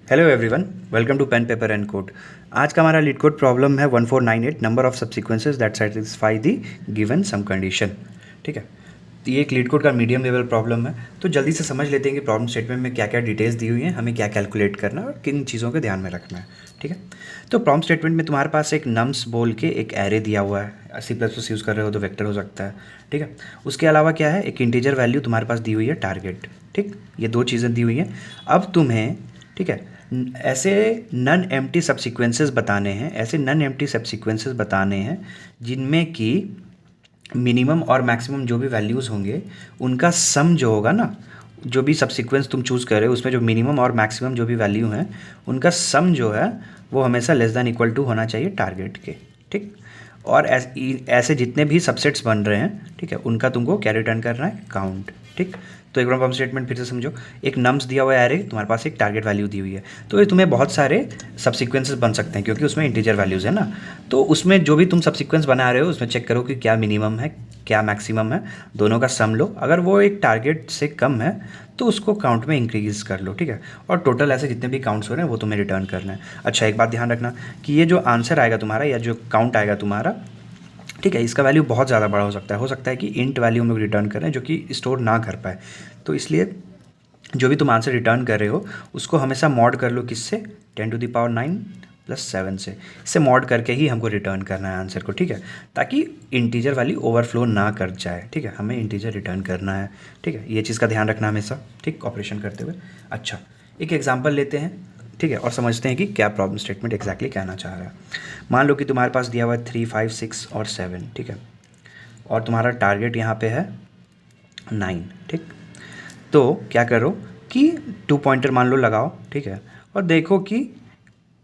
Hello everyone, welcome to pen paper and code. आज का हमारा लीड कोड प्रॉब्लम है 1498 number of subsequences that satisfy the given sum condition. ठीक है, तो ये एक लीड कोड का मीडियम लेवल प्रॉब्लम है। तो जल्दी से समझ लेते हैं कि प्रॉब्लम स्टेटमेंट में क्या क्या डिटेल्स दी हुई हैं, हमें क्या कैलकुलेट करना है और किन चीज़ों को ध्यान में रखना है। ठीक है, तो प्रॉब्लम स्टेटमेंट में तुम्हारे पास एक नम्स बोल के एक एरे दिया हुआ है। C++ यूज़ कर रहे हो तो वेक्टर हो सकता है। ठीक है, उसके अलावा क्या है, एक इंटीजर वैल्यू तुम्हारे पास दी हुई है टारगेट। ठीक, ये दो चीज़ें दी हुई हैं। अब तुम्हें ठीक है ऐसे नन एम्प्टी सबसीक्वेंसेस बताने हैं, ऐसे नन एम्प्टी सबसीक्वेंसेस बताने हैं जिनमें कि मिनिमम और मैक्सिमम जो भी वैल्यूज़ होंगे उनका सम जो होगा ना, जो भी सबसीक्वेंस तुम चूज़ कर रहे हो उसमें जो मिनिमम और मैक्सिमम जो भी वैल्यू हैं उनका सम जो है वो हमेशा लेस दैन इक्वल टू होना चाहिए टारगेट के। ठीक, और ऐसे जितने भी सबसेट्स बन रहे हैं, ठीक है, उनका तुमको क्या रिटर्न करना है, काउंट। ठीक, तो एक बार प्रॉब्लम स्टेटमेंट फिर से समझो। एक नम्स दिया हुआ है एरे, तुम्हारे पास एक टारगेट वैल्यू दी हुई है, तो ये तुम्हें बहुत सारे सबसीक्वेंसेस बन सकते हैं क्योंकि उसमें इंटीजर वैल्यूज़ है ना। तो उसमें जो भी तुम सबसीक्वेंस बना रहे हो उसमें चेक करो कि क्या मिनिमम है क्या मैक्सिमम है, दोनों का सम लो। अगर वो एक टारगेट से कम है तो उसको काउंट में इंक्रीज कर लो। ठीक है, और टोटल ऐसे जितने भी काउंट्स हो रहे हैं वो तुम्हें रिटर्न करना है। अच्छा, एक बात ध्यान रखना कि ये जो आंसर आएगा तुम्हारा या जो काउंट आएगा तुम्हारा, ठीक है, इसका वैल्यू बहुत ज़्यादा बड़ा हो सकता है कि इंट वैल्यू में रिटर्न करें जो कि स्टोर ना कर पाए। तो इसलिए जो भी तुम आंसर रिटर्न कर रहे हो उसको हमेशा मॉड कर लो, किससे, 10⁻9 + 7 से। इससे मॉड करके ही हमको रिटर्न करना है आंसर को। ठीक है, ताकि इंटीजर वैल्यू ओवरफ्लो ना कर जाए। ठीक है, हमें इंटीजर रिटर्न करना है। ठीक है, ये चीज़ का ध्यान रखना हमेशा, ठीक, ऑपरेशन करते हुए। अच्छा, एक एग्जाम्पल लेते हैं, ठीक है, और समझते हैं कि क्या प्रॉब्लम स्टेटमेंट एग्जैक्टली कहना चाह रहा है। मान लो कि तुम्हारे पास दिया हुआ है 3, 5, 6 और 7। ठीक है, और तुम्हारा टारगेट यहाँ पे है 9। ठीक, तो क्या करो कि 2 पॉइंटर मान लो लगाओ, ठीक है, और देखो कि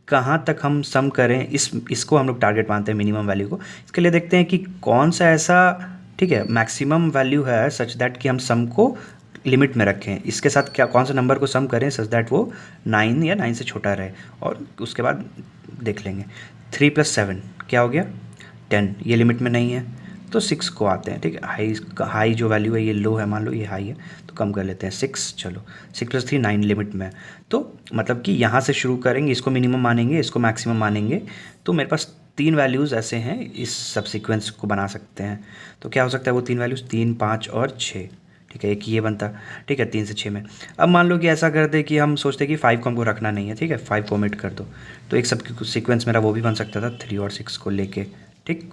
कहाँ तक हम सम करें। इसको हम लोग टारगेट मानते हैं, मिनिमम वैल्यू को। इसके लिए देखते हैं कि कौन सा ऐसा, ठीक है, मैक्सिमम वैल्यू है सच दैट कि हम सम को लिमिट में रखें। इसके साथ क्या कौन सा नंबर को सम करें सच दैट वो 9 या 9 से छोटा रहे, और उसके बाद देख लेंगे। 3 + 7 क्या हो गया, 10। ये लिमिट में नहीं है तो 6 को आते हैं। ठीक है, हाई जो वैल्यू है ये लो है, मान लो ये हाई है तो कम कर लेते हैं 6। चलो, 6 + 3 9 लिमिट में है। तो मतलब कि यहाँ से शुरू करेंगे, इसको मिनिमम मानेंगे, इसको मैक्सिमम मानेंगे। तो मेरे पास 3 वैल्यूज़ ऐसे हैं, इस सब सीक्वेंस को बना सकते हैं। तो क्या हो सकता है वो 3 वैल्यूज़, 3, 5 और 6। ठीक है, एक ये बनता। ठीक है, 3 से 6 में। अब मान लो कि ऐसा कर दे कि हम सोचते कि 5 को हमको रखना नहीं है। ठीक है, 5 को ओमिट कर दो, तो एक सब सीक्वेंस मेरा वो भी बन सकता था 3 और 6 को लेके। ठीक,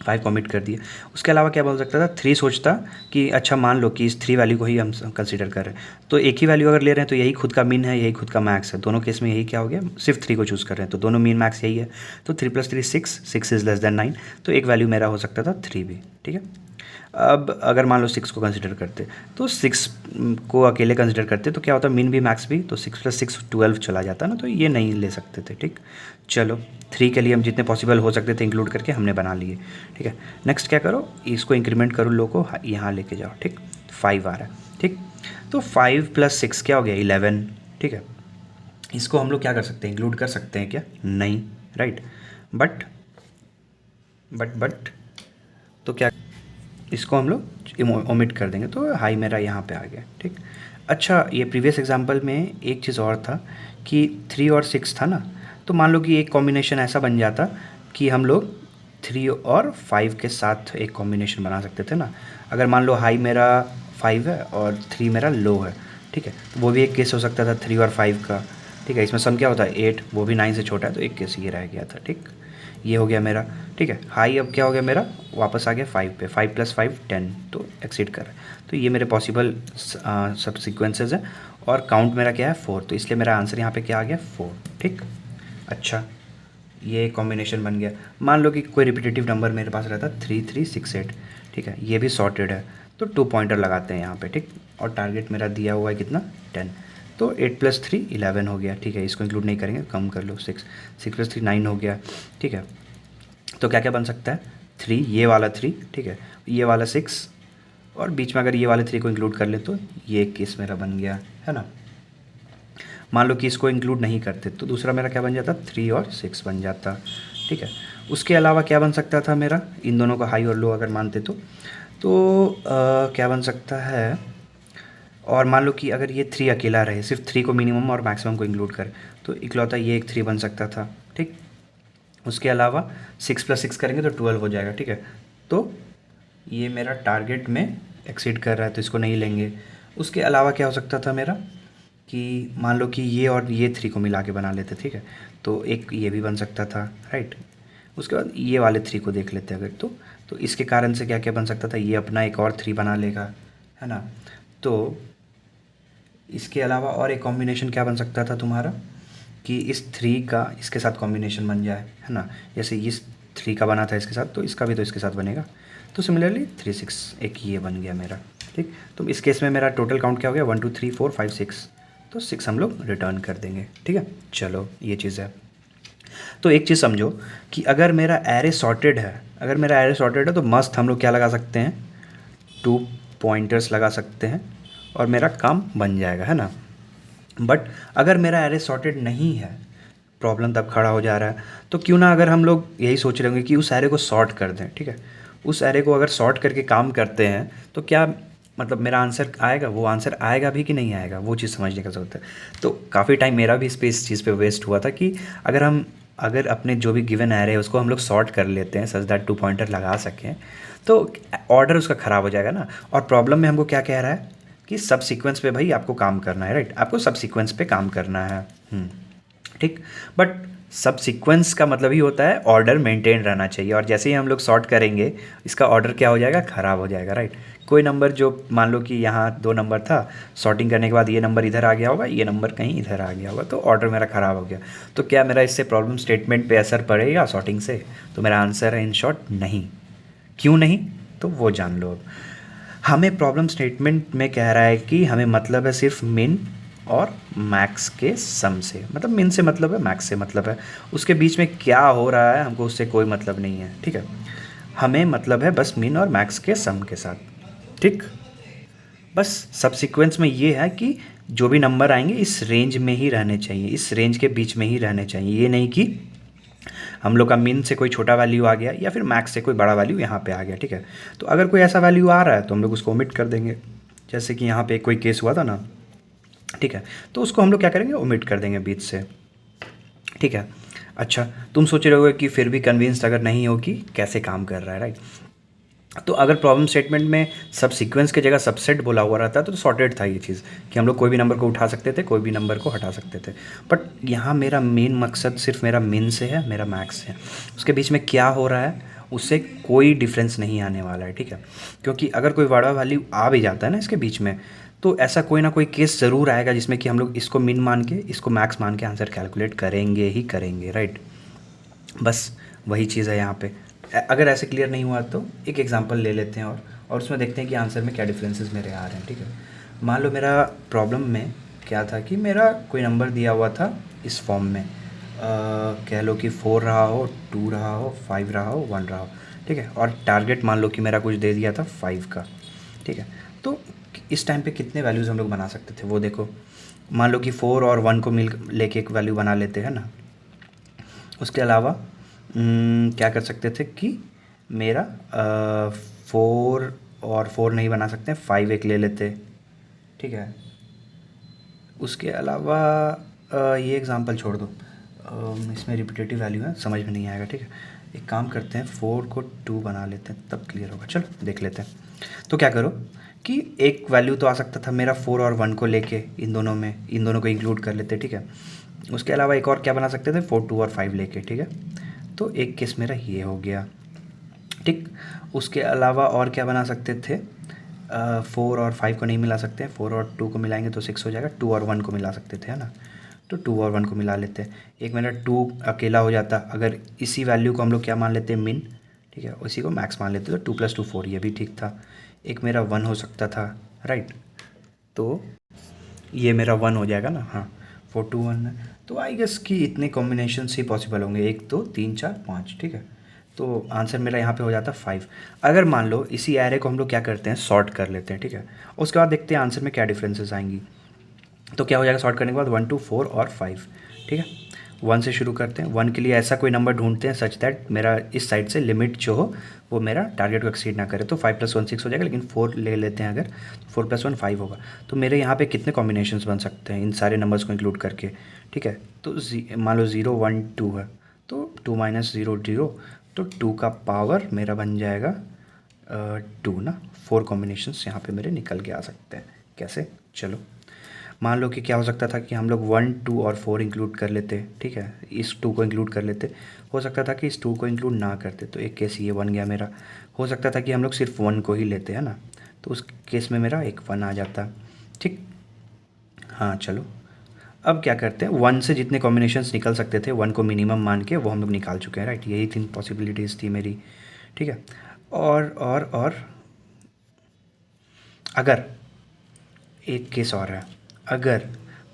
5 को ओमिट कर दिया। उसके अलावा क्या बोल सकता था, 3 सोचता कि अच्छा मान लो कि इस 3 वैल्यू को ही हम कंसीडर कर रहे हैं, तो एक ही वैल्यू अगर ले रहे हैं तो यही खुद का मीन है, यही खुद का मैक्स है। दोनों केस में यही क्या हो गया, सिर्फ 3 को चूज़ कर रहे हैं तो दोनों मीन मैक्स यही है। तो 3 + 3 6, 6 इज़ लेस देन 9, तो एक वैल्यू मेरा हो सकता था 3 भी। ठीक है, अब अगर मान लो 6 को कंसिडर करते तो 6 को अकेले कंसिडर करते तो क्या होता, मिन भी मैक्स भी, तो 6 + 6 12 चला जाता ना, तो ये नहीं ले सकते थे। ठीक, चलो 3 के लिए हम जितने पॉसिबल हो सकते थे इंक्लूड करके हमने बना लिए। ठीक है, नेक्स्ट क्या करो, इसको इंक्रीमेंट करो, लो को यहाँ लेके जाओ। ठीक, 5 आ रहा है। ठीक, तो 5 + 6 क्या हो गया, 11। ठीक है, इसको हम लोग क्या कर सकते हैं, इंक्लूड कर सकते हैं क्या, नहीं, राइट। बट तो क्या, इसको हम लोग ओमिट कर देंगे, तो हाई मेरा यहाँ पे आ गया। ठीक, अच्छा, ये प्रीवियस एग्जांपल में एक चीज़ और था कि 3 और 6 था ना, तो मान लो कि एक कॉम्बिनेशन ऐसा बन जाता कि हम लोग 3 और 5 के साथ एक कॉम्बिनेशन बना सकते थे ना। अगर मान लो हाई मेरा 5 है और 3 मेरा लो है, ठीक है, तो वो भी एक केस हो सकता था 3 और 5 का। ठीक है, इसमें सम क्या होता है 8, वो भी 9 से छोटा है, तो एक केस ये रह गया था। ठीक, ये हो गया मेरा। ठीक है, हाई अब क्या हो गया मेरा, वापस आ गया 5 पे, 5 + 5 10, तो एक्सीड कर रहा है। तो ये मेरे पॉसिबल सब सीक्वेंसेज हैं, और काउंट मेरा क्या है 4, तो इसलिए मेरा आंसर यहाँ पे क्या आ गया 4। ठीक, अच्छा, ये कॉम्बिनेशन बन गया। मान लो कि कोई रिपीटेटिव नंबर मेरे पास रहता 3, 3, 6, 8। ठीक है, ये भी सॉर्टेड है, तो 2 पॉइंटर लगाते हैं यहाँ पे। ठीक, और टारगेट मेरा दिया हुआ है कितना, 10, तो 8 + 3 11 हो गया। ठीक है, इसको इंक्लूड नहीं करेंगे, कम कर लो, 6 + 3 9 हो गया। ठीक है, तो क्या क्या बन सकता है, 3, ये वाला 3, ठीक है, ये वाला 6, और बीच में अगर ये वाले 3 को इंक्लूड कर ले तो ये एक केस मेरा बन गया है ना। मान लो कि इसको इंक्लूड नहीं करते तो दूसरा मेरा क्या बन जाता, 3 और 6 बन जाता। ठीक है, उसके अलावा क्या बन सकता था मेरा, इन दोनों का हाई और लो अगर मानते तो क्या बन सकता है, और मान लो कि अगर ये 3 अकेला रहे, सिर्फ 3 को मिनिमम और मैक्सिमम को इंक्लूड करे, तो इकलौता ये एक 3 बन सकता था, ठीक। उसके अलावा 6 + 6 करेंगे तो 12 हो जाएगा, ठीक है। तो ये मेरा टारगेट में एक्सीड कर रहा है तो इसको नहीं लेंगे। उसके अलावा क्या हो सकता था मेरा कि मान लो कि ये और ये 3 को मिला के बना लेते, ठीक है, तो एक ये भी बन सकता था, राइट। उसके बाद ये वाले 3 को देख लेते अगर, तो इसके कारण से क्या क्या बन सकता था, ये अपना एक और 3 बना लेगा, है ना। तो इसके अलावा और एक कॉम्बिनेशन क्या बन सकता था तुम्हारा कि इस 3 का इसके साथ कॉम्बिनेशन बन जाए, है ना। जैसे इस 3 का बना था इसके साथ, तो इसका भी तो इसके साथ बनेगा। तो सिमिलरली 3 6 एक ये बन गया मेरा, ठीक। तो इस केस में मेरा टोटल काउंट क्या हो गया, 1 2 3 4 5 6, तो 6 हम लोग रिटर्न कर देंगे, ठीक है। चलो ये चीज़ है। तो एक चीज़ समझो कि अगर मेरा एरे सॉर्टेड है, तो मस्त हम लोग क्या लगा सकते हैं, 2 पॉइंटर्स लगा सकते हैं और मेरा काम बन जाएगा, है ना। बट अगर मेरा एरे सॉर्टेड नहीं है, प्रॉब्लम तब खड़ा हो जा रहा है, तो क्यों ना अगर हम लोग यही सोच रहे होंगे कि उस एरे को सॉर्ट कर दें, ठीक है। उस एरे को अगर सॉर्ट करके काम करते हैं तो क्या मतलब मेरा आंसर आएगा, वो आंसर आएगा भी कि नहीं आएगा, वो चीज़ समझने का ज़रूरत है। तो काफ़ी टाइम मेरा भी इस चीज़ पे वेस्ट हुआ था कि अगर अपने जो भी गिवन एरे है उसको हम लोग सॉर्ट कर लेते हैं सच दैट 2 पॉइंटर लगा सकें, तो ऑर्डर उसका ख़राब हो जाएगा ना। और प्रॉब्लम में हमको क्या कह रहा है कि सब सीक्वेंस पे भाई आपको काम करना है, राइट, आपको सब सीक्वेंस पे काम करना है, ठीक। बट सब सीक्वेंस का मतलब ही होता है ऑर्डर मेंटेन रहना चाहिए, और जैसे ही हम लोग सॉर्ट करेंगे इसका ऑर्डर क्या हो जाएगा, ख़राब हो जाएगा, राइट। कोई नंबर जो मान लो कि यहाँ 2 नंबर था, सॉर्टिंग करने के बाद ये नंबर इधर आ गया होगा, ये नंबर कहीं इधर आ गया होगा, तो ऑर्डर मेरा ख़राब हो गया। तो क्या मेरा इससे प्रॉब्लम स्टेटमेंट पे असर पड़ेगा सॉर्टिंग से? तो मेरा आंसर है इन शॉर्ट नहीं। क्यों नहीं, तो वो जान लो अब। हमें प्रॉब्लम स्टेटमेंट में कह रहा है कि हमें मतलब है सिर्फ मिन और मैक्स के सम से, मतलब मिन से मतलब है, मैक्स से मतलब है, उसके बीच में क्या हो रहा है हमको उससे कोई मतलब नहीं है, ठीक है। हमें मतलब है बस मिन और मैक्स के सम के साथ, ठीक। बस सब सीक्वेंस में ये है कि जो भी नंबर आएंगे इस रेंज में ही रहने चाहिए, इस रेंज के बीच में ही रहने चाहिए। ये नहीं कि हम लोग का मिन से कोई छोटा वैल्यू आ गया या फिर मैक्स से कोई बड़ा वैल्यू यहाँ पे आ गया, ठीक है। तो अगर कोई ऐसा वैल्यू आ रहा है तो हम लोग उसको ओमिट कर देंगे, जैसे कि यहाँ पे कोई केस हुआ था ना, ठीक है। तो उसको हम लोग क्या करेंगे, ओमिट कर देंगे बीच से, ठीक है। अच्छा, तुम सोच रहे होगे कि फिर भी कन्विंस्ड अगर नहीं हो कि कैसे काम कर रहा है, राइट। तो अगर प्रॉब्लम स्टेटमेंट में सब सीक्वेंस की जगह सबसेट बोला हुआ रहता है तो सॉर्टेड था ये चीज़ कि हम लोग कोई भी नंबर को उठा सकते थे, कोई भी नंबर को हटा सकते थे। बट यहाँ मेरा मेन मकसद सिर्फ मेरा मिन से है, मेरा मैक्स है, उसके बीच में क्या हो रहा है उससे कोई डिफरेंस नहीं आने वाला है, ठीक है। क्योंकि अगर कोई बड़ा वैल्यू आ भी जाता है ना इसके बीच में, तो ऐसा कोई ना कोई केस ज़रूर आएगा जिसमें कि हम लोग इसको मिन मान के इसको मैक्स मान के आंसर कैलकुलेट करेंगे ही करेंगे, राइट। बस वही चीज़ है यहाँ पे। अगर ऐसे क्लियर नहीं हुआ तो एक एग्जांपल ले लेते हैं और उसमें देखते हैं कि आंसर में क्या डिफरेंसेस मेरे आ रहे हैं, ठीक है। मान लो मेरा प्रॉब्लम में क्या था कि मेरा कोई नंबर दिया हुआ था इस फॉर्म में, कह लो कि 4 रहा हो, 2 रहा हो, 5 रहा हो, 1 रहा हो, ठीक है। और टारगेट मान लो कि मेरा कुछ दे दिया था 5 का, ठीक है। तो इस टाइम पे कितने वैल्यूज़ हम लोग बना सकते थे वो देखो। मान लो कि 4 और 1 को मिल लेके एक वैल्यू बना लेते हैं ना। उसके अलावा क्या कर सकते थे कि मेरा 4 और 4 नहीं बना सकते, 5 एक ले लेते, ठीक है। उसके अलावा ये एग्जांपल छोड़ दो, इसमें रिपीटेटिव वैल्यू है, समझ में नहीं आएगा, ठीक है। एक काम करते हैं, 4 को 2 बना लेते हैं तब क्लियर होगा। चलो देख लेते हैं। तो क्या करो कि एक वैल्यू तो आ सकता था मेरा 4 और 1 को लेके, इन दोनों को इंक्लूड कर लेते, ठीक है। उसके अलावा एक और क्या बना सकते थे, 4 2 और 5 लेके, ठीक है। तो एक केस मेरा ये हो गया, ठीक। उसके अलावा और क्या बना सकते थे, 4 और 5 को नहीं मिला सकते, 4 और 2 को मिलाएंगे तो 6 हो जाएगा। 2 और 1 को मिला सकते थे, है ना। तो 2 और 1 को मिला लेते हैं। एक मेरा 2 अकेला हो जाता, अगर इसी वैल्यू को हम लोग क्या मान लेते हैं, मिन, ठीक है, उसी को मैक्स मान लेते, तो 2 + 2 4, ये भी ठीक था। एक मेरा 1 हो सकता था, राइट। तो ये मेरा 1 हो जाएगा ना, हाँ, 4 2 1 है। तो आई गेस कि इतने कॉम्बिनेशन ही पॉसिबल होंगे, 1 2 3 4 5, ठीक है। तो आंसर मेरा यहाँ पे हो जाता 5। अगर मान लो इसी एरे को हम लोग क्या करते हैं, सॉर्ट कर लेते हैं, ठीक है। उसके बाद देखते हैं आंसर में क्या डिफरेंसेस आएंगी। तो क्या हो जाएगा सॉर्ट करने के बाद, 1 2 4 और 5, ठीक है। 1 से शुरू करते हैं। 1 के लिए ऐसा कोई नंबर ढूंढते हैं सच दैट मेरा इस साइड से लिमिट जो हो वो मेरा टारगेट को एक्सीड ना करे। तो 5 + 1 6 हो जाएगा, लेकिन 4 ले लेते हैं अगर, 4 + 1 5 होगा। तो मेरे यहाँ पे कितने कॉम्बिनेशंस बन सकते हैं इन सारे नंबर्स को इंक्लूड करके, ठीक है। तो मान लो 0 1 2 है, तो 2 - 0 0, तो 2 का पावर मेरा बन जाएगा 2 ना। 4 कॉम्बिनेशंस यहाँ पे मेरे निकल के आ सकते हैं। कैसे? चलो मान लो कि क्या हो सकता था कि हम लोग 1 2 और 4 इंक्लूड कर लेते, ठीक है, इस 2 को इंक्लूड कर लेते। हो सकता था कि इस 2 को इंक्लूड ना करते, तो एक केस ये बन गया मेरा। हो सकता था कि हम लोग सिर्फ 1 को ही लेते हैं ना, तो उस केस में मेरा एक 1 आ जाता, ठीक। हाँ चलो अब क्या करते हैं, 1 से जितने कॉम्बिनेशंस निकल सकते थे 1 को मिनिमम मान के वो हम लोग निकाल चुके हैं, राइट। यही 3 पॉसिबिलिटीज़ थी मेरी, ठीक है। और अगर एक केस और है, अगर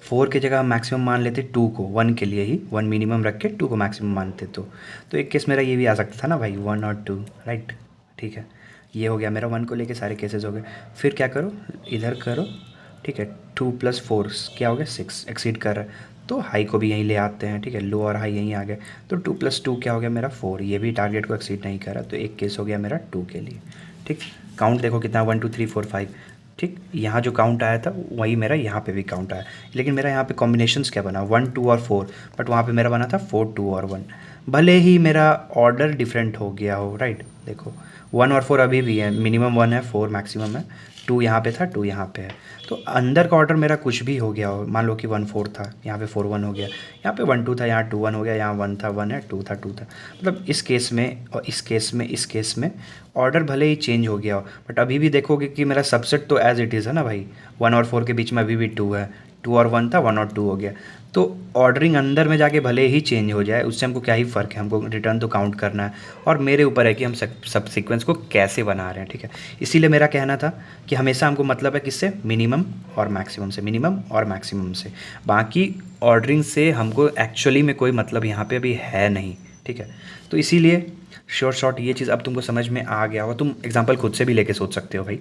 4 की जगह हम मैक्सिमम मान लेते 2 को, 1 के लिए ही 1 मिनिमम रख के 2 को मैक्सिमम मानते, तो एक केस मेरा ये भी आ सकता था ना भाई, 1 और 2, राइट। ठीक है, ये हो गया मेरा 1 को लेके सारे केसेस हो गए। फिर क्या करो, इधर करो, ठीक है। 2 + 4 क्या हो गया 6, एक्सीड कर रहा है, तो हाई को भी यहीं ले आते हैं, ठीक है। लो और हाई यहीं आ गए, तो 2 + 2 क्या हो गया मेरा 4, ये भी टारगेट को एक्सीड नहीं कर रहा, तो एक केस हो गया मेरा 2 के लिए, ठीक। काउंट देखो कितना, 1 2 3 4 5, ठीक। यहाँ जो काउंट आया था वही मेरा यहाँ पे भी काउंट आया, लेकिन मेरा यहाँ पे कॉम्बिनेशंस क्या बना, 1 2 और 4, बट वहाँ पे मेरा बना था 4 2 और 1। भले ही मेरा ऑर्डर डिफरेंट हो गया हो, राइट। देखो 1 और 4 अभी भी है, मिनिमम 1 है, 4 मैक्सिमम है, 2 यहाँ पे था, 2 यहाँ पे है, तो अंदर का ऑर्डर मेरा कुछ भी हो गया हो। मान लो कि 1 4 था, यहाँ पे 4 1 हो गया, यहाँ पे 1 2 था, यहाँ 2 1 हो गया, यहाँ 1 था 1 है, 2 था 2 था। मतलब इस केस में और इस केस में ऑर्डर भले ही चेंज हो गया हो, बट अभी भी देखोगे कि मेरा सबसेट तो एज इट इज़ है ना भाई। 1 और 4 के बीच में अभी भी 2 है, 2 और 1 था, 1 और 2 हो गया। तो ऑर्डरिंग अंदर में जाके भले ही चेंज हो जाए, उससे हमको क्या ही फ़र्क है, हमको रिटर्न तो काउंट करना है, और मेरे ऊपर है कि हम सब सीक्वेंस को कैसे बना रहे हैं, ठीक है। इसीलिए मेरा कहना था कि हमेशा हमको मतलब है किससे, मिनिमम और मैक्सिमम से, मिनिमम और मैक्सिमम से। बाकी ऑर्डरिंग से हमको एक्चुअली में कोई मतलब यहाँ पे अभी है नहीं, ठीक है। तो इसीलिए शॉर्ट ये चीज़ अब तुमको समझ में आ गया हो। तुम एग्जांपल खुद से भी लेके सोच सकते हो भाई,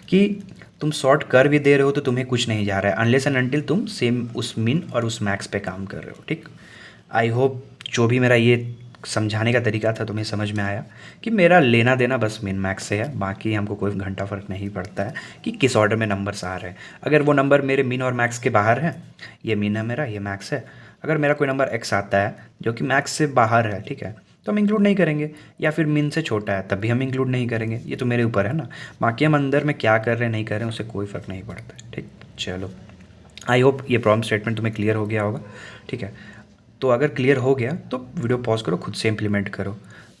कि तुम शॉर्ट कर भी दे रहे हो तो तुम्हें कुछ नहीं जा रहा है, अनलेस एंड अनटिल तुम सेम उस मिन और उस मैक्स पे काम कर रहे हो, ठीक। आई होप जो भी मेरा ये समझाने का तरीका था तुम्हें समझ में आया, कि मेरा लेना देना बस मिन मैक्स से है, बाकी हमको कोई घंटा फ़र्क नहीं पड़ता है कि किस ऑर्डर में नंबर्स आ रहे हैं। अगर वो नंबर मेरे मिन और मैक्स के बाहर है, ये मिन है मेरा, ये मैक्स है, अगर मेरा कोई नंबर एक्स आता है जो कि मैक्स से बाहर है, ठीक है, तो हम इंक्लूड नहीं करेंगे, या फिर मिन से छोटा है तब भी हम इंक्लूड नहीं करेंगे, ये तो मेरे ऊपर है ना। बाकी हम अंदर में क्या कर रहे हैं नहीं कर रहे हैं उससे कोई फ़र्क नहीं पड़ता है, ठीक। चलो आई होप ये प्रॉब्लम स्टेटमेंट तुम्हें क्लियर हो गया होगा, ठीक है। तो अगर क्लियर हो गया तो वीडियो पॉज करो, खुद से इम्प्लीमेंट करो।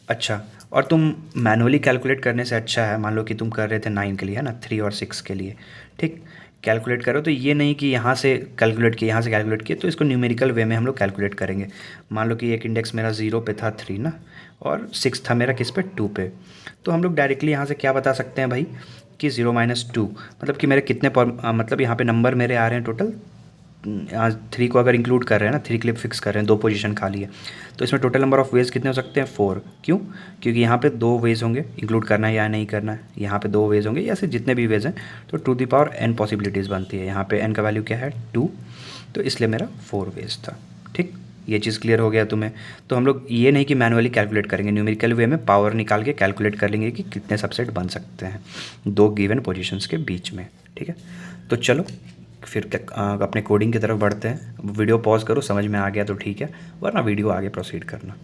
अच्छा, और तुम मैनुअली कैलकुलेट करने से अच्छा है, मान लो कि तुम कर रहे थे 9 के लिए, है ना, 3 और 6 के लिए, ठीक। कैलकुलेट करो तो ये नहीं कि यहाँ से कैलकुलेट किए, यहाँ से कैलकुलेट किए, तो इसको न्यूमेरिकल वे में हम लोग कैलकुलेट करेंगे। मान लो कि एक इंडेक्स मेरा 0 पे था 3 ना, और 6 था मेरा किस पे 2 पे, तो हम लोग डायरेक्टली यहाँ से क्या बता सकते हैं भाई, कि 0 - 2, मतलब कि मेरे कितने मतलब यहाँ पे नंबर मेरे आ रहे हैं टोटल, आज 3 को अगर इंक्लूड कर रहे हैं ना, 3 के लिए फिक्स कर रहे हैं, 2 पोजीशन खाली है, तो इसमें टोटल नंबर ऑफ वेज कितने हो सकते हैं 4। क्यों? क्योंकि यहाँ पे 2 वेज होंगे, इंक्लूड करना है या नहीं करना है, यहाँ पे 2 वेज होंगे, या फिर जितने भी वेज हैं, तो two the power n possibilities बनती है। यहाँ पे n का वैल्यू क्या है 2, तो इसलिए मेरा 4 वेज था, ठीक। ये चीज़ क्लियर हो गया तुम्हें। तो हम लोग ये नहीं कि मैनुअली कैलकुलेट करेंगे, न्यूमेरिकल वे में पावर निकाल के कैलकुलेट कर लेंगे कि कितने सबसेट बन सकते हैं 2 गिवन पोजीशंस के बीच में, ठीक है। तो चलो फिर अपने कोडिंग की तरफ बढ़ते हैं। वीडियो पॉज करो, समझ में आ गया तो ठीक है, वरना वीडियो आगे प्रोसीड करना।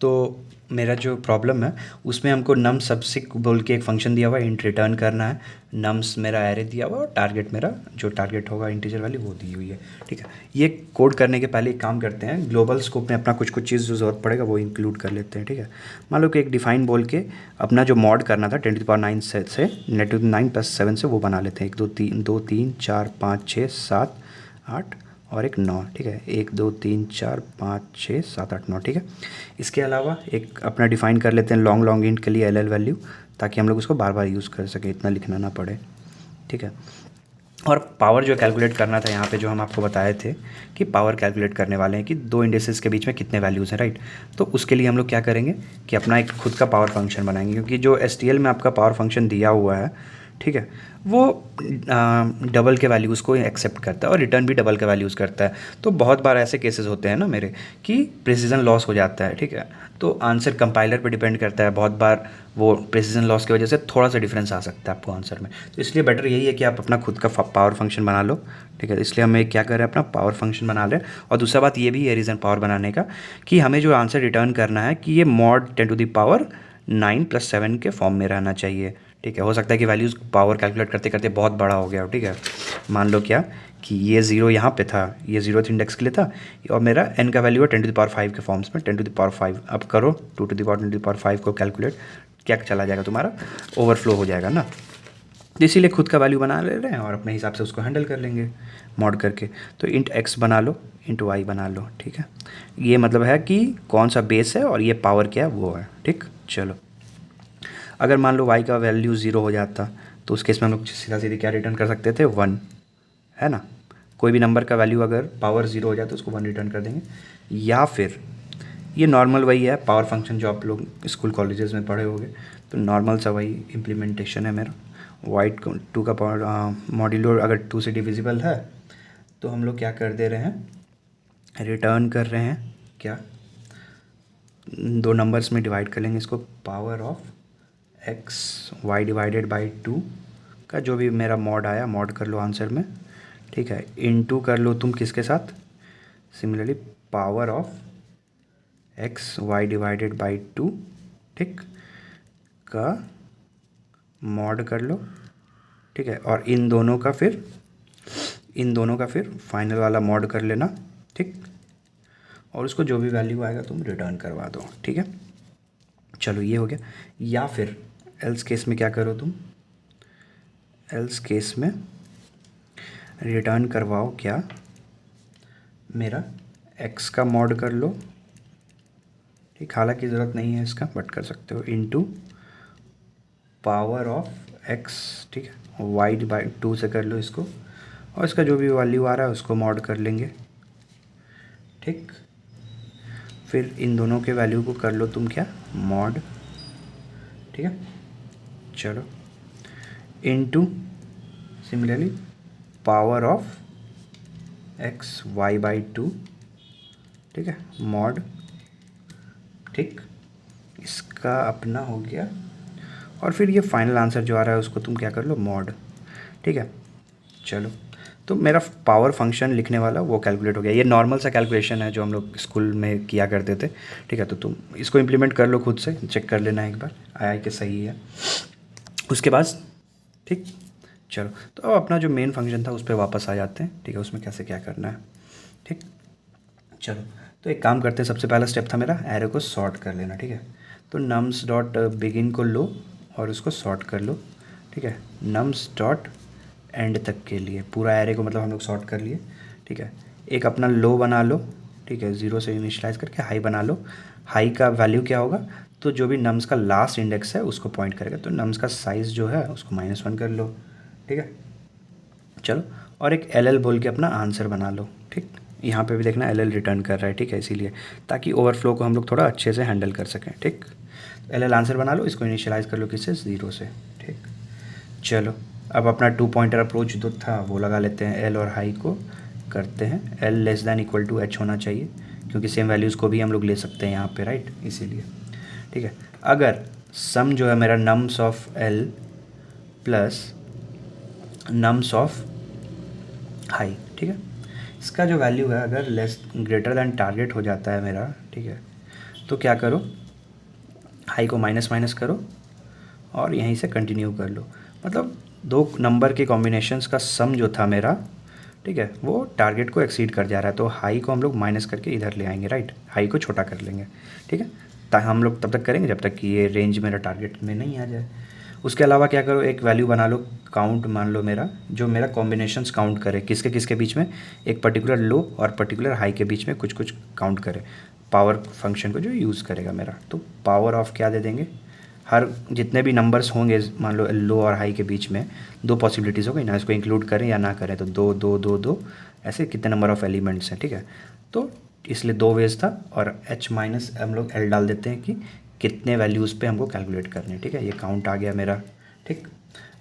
तो मेरा जो प्रॉब्लम है उसमें हमको नम सबसिक बोल के एक फंक्शन दिया हुआ है, इंट रिटर्न करना है, नम्स मेरा एरे दिया हुआ है, और टारगेट मेरा जो टारगेट होगा इंटीजर वाली वो दी हुई है, ठीक है। ये कोड करने के पहले एक काम करते हैं, ग्लोबल स्कोप में अपना कुछ चीज़ जो ज़रूरत पड़ेगा वो इंक्लूड कर लेते हैं, ठीक है। मान लो कि एक डिफाइन बोल के अपना जो मॉड करना था 10⁻9 से -9 + 7 से वो बना लेते हैं। 1 2 3 4 5 6 7 8 और एक 9, ठीक है। 1 2 3 4 5 6 7 8 9, ठीक है। इसके अलावा एक अपना डिफाइन कर लेते हैं लॉन्ग इंट के लिए LL वैल्यू, ताकि हम लोग उसको बार बार यूज़ कर सकें, इतना लिखना ना पड़े, ठीक है। और पावर जो कैलकुलेट करना था यहाँ पे, जो हम आपको बताए थे कि पावर कैलकुलेट करने वाले हैं कि 2 इंडेसेस के बीच में कितने वैल्यूज़ हैं, राइट। तो उसके लिए हम लोग क्या करेंगे कि अपना एक खुद का पावर फंक्शन बनाएंगे, क्योंकि जो STL में आपका पावर फंक्शन दिया हुआ है, ठीक है, वो डबल के वैल्यूज़ को एक्सेप्ट करता है और रिटर्न भी डबल का वैल्यूज़ करता है। तो बहुत बार ऐसे केसेस होते हैं ना मेरे कि प्रिसीजन लॉस हो जाता है, ठीक है। तो आंसर कंपाइलर पे डिपेंड करता है, बहुत बार वो प्रिसीजन लॉस की वजह से थोड़ा सा डिफरेंस आ सकता है आपको आंसर में। तो इसलिए बेटर यही है कि आप अपना खुद का पावर फंक्शन बना लो, ठीक है। इसलिए हमें क्या कर रहे हैं, अपना पावर फंक्शन बना रहे हैं। और दूसरा बात ये भी है रीज़न पावर बनाने का कि हमें जो आंसर रिटर्न करना है कि ये मॉड 10⁻9 + 7 के फॉर्म में रहना चाहिए, ठीक है। हो सकता है कि वैल्यूज़ पावर कैलकुलेट करते करते बहुत बड़ा हो गया हो, ठीक है। मान लो क्या कि ये 0 यहाँ पे था, ये 0th इंडेक्स के लिए था, और मेरा n का वैल्यू है 10⁵ के फॉर्म्स में, 10⁵। अब करो 2⁻10⁵ को कैलकुलेट, क्या चला जाएगा तुम्हारा, ओवरफ्लो हो जाएगा ना। तो इसीलिए खुद का वैल्यू बना ले रहे हैं और अपने हिसाब से उसको हैंडल कर लेंगे मॉड करके। तो इंट x बना लो, इंटू y बना लो, ठीक है। ये मतलब है कि कौन सा बेस है और ये पावर क्या है वो है, ठीक। चलो, अगर मान लो y का वैल्यू 0 हो जाता तो उस केस में हम लोग सीधा सीधे क्या रिटर्न कर सकते थे, 1, है ना। कोई भी नंबर का वैल्यू अगर पावर 0 हो जाए तो उसको 1 रिटर्न कर देंगे। या फिर ये नॉर्मल वही है पावर फंक्शन जो आप लोग स्कूल कॉलेजेस में पढ़े होंगे, तो नॉर्मल सा वही इम्प्लीमेंटेशन है मेरा। वाइट 2 का पावर मॉड्यूलो अगर 2 से डिविजिबल है तो हम लोग क्या कर दे रहे हैं, रिटर्न कर रहे हैं क्या, 2 नंबर्स में डिवाइड कर लेंगे इसको, power of x y divided by 2 का जो भी मेरा मॉड आया, मॉड कर लो आंसर में, ठीक है। इनटू कर लो तुम किसके साथ, similarly power of x y divided by 2, ठीक, का मॉड कर लो, ठीक है। और इन दोनों का फिर फाइनल वाला मॉड कर लेना, ठीक। और उसको जो भी वैल्यू आएगा तुम रिटर्न करवा दो, ठीक है। चलो ये हो गया। या फिर एल्स केस में क्या करो तुम, एल्स केस में रिटर्न करवाओ क्या, मेरा x का मॉड कर लो, ठीक। हालांकि ज़रूरत नहीं है इसका, बट कर सकते हो, इनटू पावर ऑफ x, ठीक है, y बाई 2 से कर लो इसको, और इसका जो भी वैल्यू आ रहा है उसको मॉड कर लेंगे, ठीक। फिर इन दोनों के वैल्यू को कर लो तुम क्या, मॉड, ठीक है। चलो, into similarly power of x y by 2, ठीक है, मॉड, ठीक। इसका अपना हो गया। और फिर ये फाइनल आंसर जो आ रहा है उसको तुम क्या कर लो, मॉड, ठीक है। चलो, तो मेरा पावर फंक्शन लिखने वाला वो कैलकुलेट हो गया। ये नॉर्मल सा कैलकुलेशन है जो हम लोग स्कूल में किया करते थे, ठीक है। तो तुम इसको इम्प्लीमेंट कर लो, खुद से चेक कर लेना एक बार आया कि सही है उसके बाद, ठीक। चलो, तो अब अपना जो मेन फंक्शन था उस पर वापस आ जाते हैं, ठीक है। उसमें कैसे क्या करना है, ठीक। चलो, तो एक काम करते हैं, सबसे पहला स्टेप था मेरा एरे को सॉर्ट कर लेना, ठीक है। तो नम्स डॉट बिगिन को लो और उसको सॉर्ट कर लो, ठीक है। नम्स डॉट एंड तक के लिए पूरा एरे को मतलब हम लोग सॉर्ट कर लिए, ठीक है। एक अपना लो बना लो, ठीक है, 0 से इनिशियलाइज करके हाई बना लो। हाई का वैल्यू क्या होगा, तो जो भी नम्स का लास्ट इंडेक्स है उसको पॉइंट करेगा, तो नम्स का साइज़ जो है उसको -1 कर लो, ठीक है। चलो, और एक एल बोल के अपना आंसर बना लो, ठीक। यहाँ पे भी देखना एल रिटर्न कर रहा है, ठीक है, इसीलिए ताकि ओवरफ्लो को हम लोग थोड़ा अच्छे से हैंडल कर सकें, ठीक। एल आंसर बना लो, इसको इनिशियलाइज कर लो किससे, 0 से, ठीक। चलो, अब अपना 2 पॉइंटर अप्रोच जो था वो लगा लेते हैं, एल और हाई को करते हैं L less than equal to H होना चाहिए, क्योंकि सेम वैल्यूज़ को भी हम लोग ले सकते हैं यहाँ पे, राइट, इसीलिए, ठीक है। अगर सम जो है मेरा nums of L plus nums of high, ठीक है, इसका जो वैल्यू है अगर लेस ग्रेटर दैन टारगेट हो जाता है मेरा, ठीक है, तो क्या करो, हाई को माइनस माइनस करो और यहीं से कंटिन्यू कर लो। मतलब 2 नंबर के कॉम्बिनेशंस का सम जो था मेरा, ठीक है, वो टारगेट को एक्सीड कर जा रहा है, तो हाई को हम लोग माइनस करके इधर ले आएंगे, राइट, हाई को छोटा कर लेंगे, ठीक है। हम लोग तब तक करेंगे जब तक कि ये रेंज मेरा टारगेट में नहीं आ जाए। उसके अलावा क्या करो, एक वैल्यू बना लो, काउंट मान लो मेरा, जो मेरा कॉम्बिनेशंस काउंट करे किसके किसके बीच में, एक पर्टिकुलर लो और पर्टिकुलर हाई के बीच में कुछ कुछ काउंट करे, पावर फंक्शन को जो यूज़ करेगा मेरा। तो पावर ऑफ क्या दे देंगे, हर जितने भी नंबर्स होंगे मान लो लो और हाई के बीच में 2 पॉसिबिलिटीज़ हो गई ना, इसको इंक्लूड करें या ना करें, तो 2 2 2 2 ऐसे कितने नंबर ऑफ़ एलिमेंट्स हैं, ठीक है। तो इसलिए 2 वेज था, और h माइनस हम लोग l डाल देते हैं कि कितने वैल्यूज़ पे हमको कैलकुलेट करने हैं, ठीक है। ये काउंट आ गया मेरा, ठीक।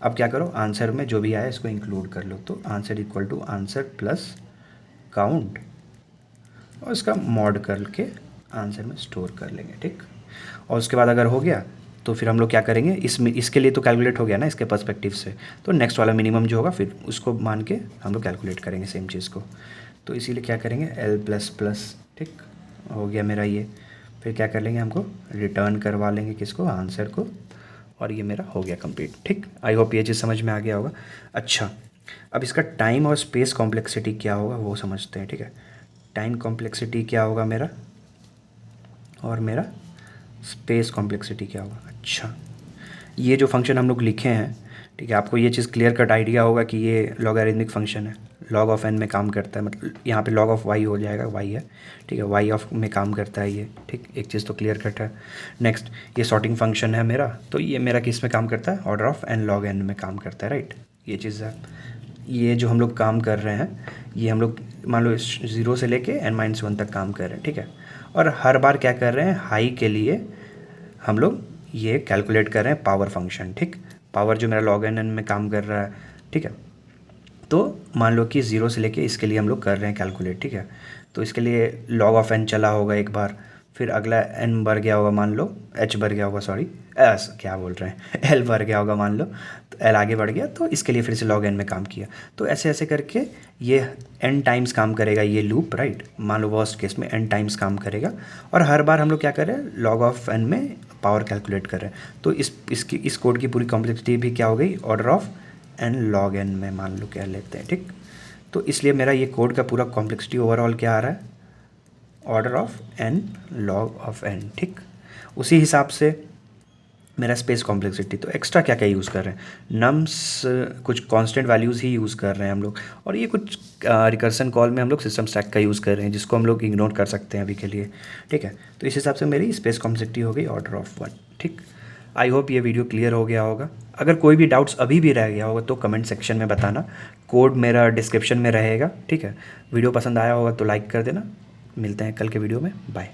अब क्या करो, आंसर में जो भी आया इसको इंक्लूड कर लो। तो answer equal to answer plus count और इसका मॉड करके आंसर में स्टोर कर लेंगे, ठीक। और उसके बाद अगर हो गया तो फिर हम लोग क्या करेंगे, इसमें इसके लिए तो कैलकुलेट हो गया ना इसके पर्सपेक्टिव से, तो नेक्स्ट वाला मिनिमम जो होगा फिर उसको मान के हम लोग कैलकुलेट करेंगे सेम चीज़ को। तो इसीलिए क्या करेंगे, एल प्लस प्लस, ठीक हो गया मेरा ये। फिर क्या कर लेंगे, हमको रिटर्न करवा लेंगे किसको, आंसर को, और ये मेरा हो गया कंप्लीट, ठीक। आई होप ये चीज़ समझ में आ गया होगा। अच्छा, अब इसका टाइम और स्पेस कॉम्प्लेक्सिटी क्या होगा वो समझते हैं, ठीक है। टाइम कॉम्प्लेक्सिटी क्या होगा मेरा, और मेरा स्पेस कॉम्प्लेक्सिटी क्या होगा। अच्छा, ये जो फंक्शन हम लोग लिखे हैं, ठीक है, आपको ये चीज़ क्लियर कट आइडिया होगा कि ये लॉगरिथमिक फंक्शन है, लॉग ऑफ एन में काम करता है, मतलब यहाँ पे लॉग ऑफ वाई हो जाएगा, वाई है, ठीक है, वाई ऑफ में काम करता है ये, ठीक। एक चीज़ तो क्लियर कट है। नेक्स्ट, ये सॉर्टिंग फंक्शन है मेरा, तो ये मेरा किस में काम करता है, order of n log n में काम करता है, राइट। ये चीज़ है। ये जो हम लोग काम कर रहे हैं, ये हम लोग मान लो 0 से लेके n-1 तक काम कर रहे हैं, ठीक है। और हर बार क्या कर रहे हैं, हाई के लिए हम लोग ये कैलकुलेट कर रहे हैं पावर फंक्शन, ठीक। पावर जो मेरा लॉग एन में काम कर रहा है, ठीक है। तो मान लो कि 0 से लेके इसके लिए हम लोग कर रहे हैं कैलकुलेट, ठीक है। तो इसके लिए लॉग ऑफ एन चला होगा एक बार, फिर अगला एन बढ़ गया होगा, मान लो एच बढ़ गया होगा, सॉरी एस क्या बोल रहे हैं, एल बढ़ गया होगा मान लो, तो एल आगे बढ़ गया, तो इसके लिए फिर से लॉग एन में काम किया। तो ऐसे ऐसे करके ये एन टाइम्स काम करेगा ये लूप, राइट। मान लो वर्स्ट केस में एन टाइम्स काम करेगा, और हर बार हम लोग क्या कर रहे हैं, लॉग ऑफ एन में पावर कैलकुलेट कर रहे हैं। तो इस कोड की पूरी कॉम्प्लेक्सिटी भी क्या हो गई, order of n log n में मान लो कह लेते हैं, ठीक। तो इसलिए मेरा ये कोड का पूरा कॉम्प्लेक्सिटी ओवरऑल क्या आ रहा है, order of n log of n, ठीक। उसी हिसाब से मेरा स्पेस कॉम्प्लेक्सिटी, तो एक्स्ट्रा क्या क्या यूज़ कर रहे हैं, नम्स कुछ कांस्टेंट वैल्यूज़ ही यूज़ कर रहे हैं हम लोग, और ये कुछ रिकर्सन कॉल में हम लोग सिस्टम स्टैक का यूज़ कर रहे हैं, जिसको हम लोग इग्नोर कर सकते हैं अभी के लिए, ठीक है। तो इस हिसाब से मेरी स्पेस कॉम्प्लेक्सिटी हो गई ऑर्डर ऑफ 1, ठीक। आई होप ये वीडियो क्लियर हो गया होगा। अगर कोई भी डाउट्स अभी भी रह गया होगा तो कमेंट सेक्शन में बताना, कोड मेरा डिस्क्रिप्शन में रहेगा, ठीक है। वीडियो पसंद आया होगा तो लाइक कर देना। मिलते हैं कल के वीडियो में, बाय।